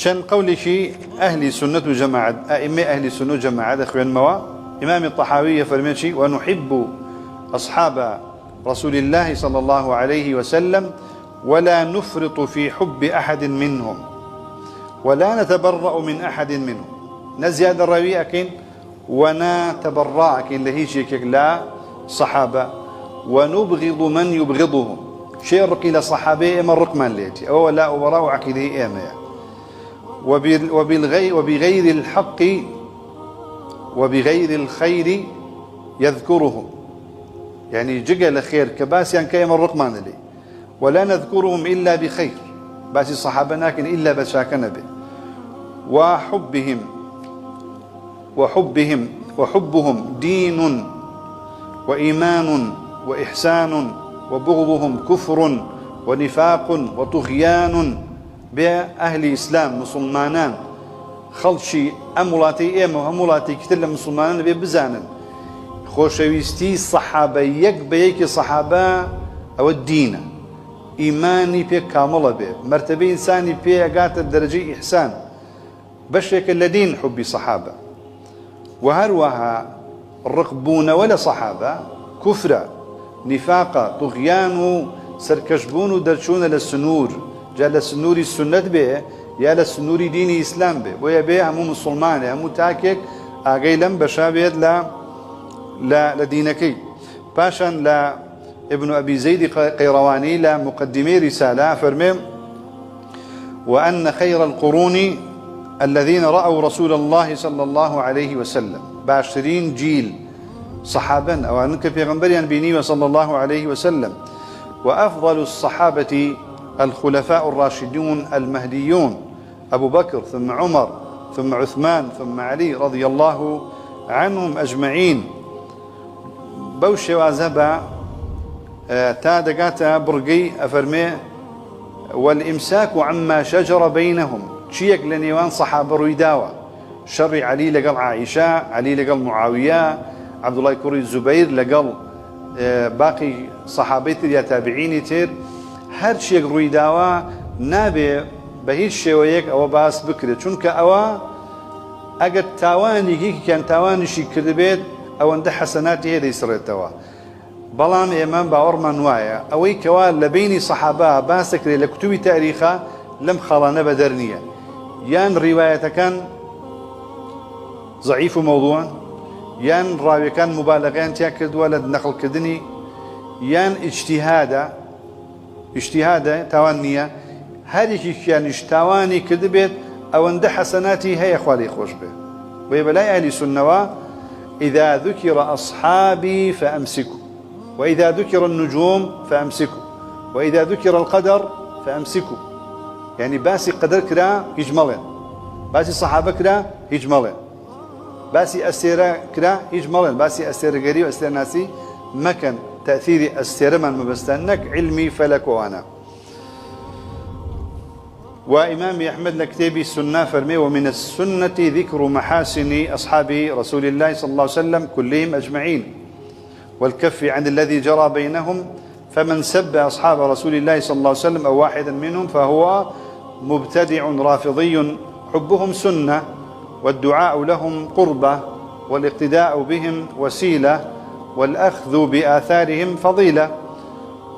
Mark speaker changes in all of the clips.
Speaker 1: شن قولي شيء أهل سنة جماعة أئمة أهل سنة جماعة أخوان موا إمام الطحاوي فرمي شيء ونحب أصحاب رسول الله صلى الله عليه وسلم ولا نفرط في حب أحد منهم ولا نتبرأ من أحد منهم نزياد الراوي أكين ونتبرأ أكين لهيشيك لا صحابة ونبغض من يبغضهم شيء رقي لصحابي إما الرقمان ليتي أو لا وراء عقيده إما وبغير الحق وبغير الخير يذكرهم يعني جقل خير كباس يعني كيما الرقمان لي ولا نذكرهم إلا بخير باس الصحابة لكن إلا بشاكنا به وحبهم دين وإيمان وإحسان وبغضهم كفر ونفاق وطغيان بأهل إسلام مسلمانان خلشي أمولاتي إيما وأمولاتي كتلا مسلمانان ببزانا خوشويستي صحابة يك صحابة أو الدين إيماني بي كاملة بي مرتبة إنساني بي أقات الدرجة إحسان بشيك الذين حبي صحابة وهروها الرقبون ولا صحابة كفر نفاق طغيان سركشبون درشون للسنور جاء للسنور السنة به يا للسنور دين إسلام به ويا به همو مسلمان همو تاكيك أغيلم بشابهد لا لدينكي باشا لا ابن أبي زيد قيرواني لا مقدمي رسالة فرمي وأن خير القرون الذين رأوا رسول الله صلى الله عليه وسلم باشرين جيل صحابا أو أنك في غنبريان بيني صلى الله عليه وسلم وأفضل الصحابة الخلفاء الراشدون المهديون أبو بكر ثم عمر ثم عثمان ثم علي رضي الله عنهم أجمعين بوشي وازبا تادقاتا برقي أفرمي والإمساك عما شجر بينهم شيك لنيوان صحابة رويداوة شر علي لقل عائشة علي لقل معاوية عبد الله كوري الزبير لقل باقي صحابيت يا تابعيني تير هر شيك رويداوة نابي بهيش شويك أو باس بكرة چونك أوا أقد تاواني كي كان تاواني شي كذبت أو أن حسناتي هذه سرتوا بلام إمام باورمان وايا أوي كوال لبيني صحابة باسك لكتب تاريخا لم خلانا بدرنيا يان رواية كان ضعيف موضوعا يان راوي كان مبالغين تاكد ولد نقل كدني يان اجتهاد توانية هذه كان اجتواني كذبت أو أن حسناتي هي أخوالي خوش به ويبلا أهل سنة إذا ذكر أصحابي فأمسكوا وإذا ذكر النجوم فأمسكوا وإذا ذكر القدر فأمسكوا يعني باسي قدر كرا يجملين باسي صحابة كرا يجملين باسي أسيرة كرا يجملين باسي أسيرة قريب أسيرة ناسي مكان تأثير أسيرة من مبستانك علمي فلك وأنا وإمام أحمد لكتابي السنة فرمي ومن السنة ذكر محاسن أصحاب رسول الله صلى الله عليه وسلم كلهم أجمعين والكف عن الذي جرى بينهم فمن سب أصحاب رسول الله صلى الله عليه وسلم أو واحدا منهم فهو مبتدع رافضي حبهم سنة والدعاء لهم قربة والاقتداء بهم وسيلة والأخذ بآثارهم فضيلة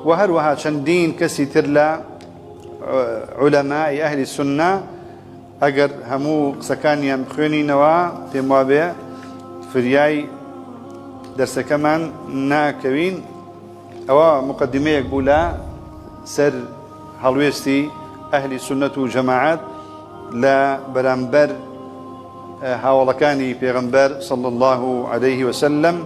Speaker 1: وهروها شندين كسيتر لا علماء أهل السنة أجر همو سكانيا مخوني نوا في موابع فرياي درس كمان ناكوين أو مقدمة يقبولا سر هلويستي أهل السنة جماعات لا برامبر هاولكاني بيغمبر صلى الله عليه وسلم